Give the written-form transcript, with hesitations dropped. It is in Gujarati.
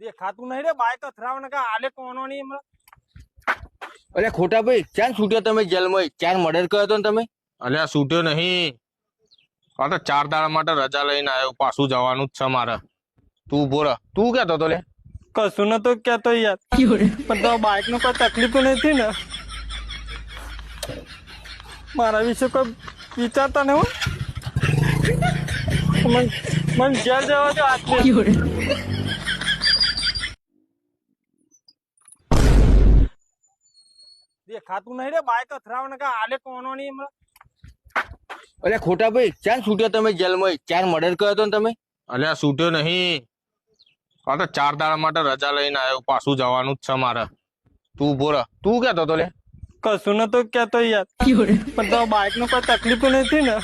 દેખાતું નહીં રે બાઈક અથડાવને કે આલે કોનો નહીં હમણાં. અરે ખોટા ભાઈ ક્યાં છૂટ્યા તમે જેલમાં? ક્યાં મર્ડર કર્યો હતો ને તમે? અલ્યા છૂટ્યો નહીં. આ તો 4 દાડા માટે રજા લઈને આવ્યો, પાછું જવાનું જ છે મારે. તું ઉભો રહ. તું કહેતો તો લે? કશું નતો કેતો યાર, પણ તો બાઈક નું કોઈ તકલીફ નથી ને? મારા વિશે કોઈ વિચારતા નહીં હો. મને જેલ જવા દો આટલે. દેખાતું નહીં રે બાઈક અથડાવને કે આલે કોનો નહીં હમણાં. અરે ખોટા ભાઈ ક્યાં છૂટ્યા તમે જેલમાં? ક્યાં મર્ડર કર્યો હતો ને તમે? અલ્યા છૂટ્યો નહીં. આ તો 4 દાડા માટે રજા લઈને આવ્યો, પાછું જવાનું જ છે મારે. તું ઉભો રહ. તું કહેતો તો લે? કશું નતો કેતો યાર, પણ તો બાઈક નું કોઈ તકલીફ નથી ને?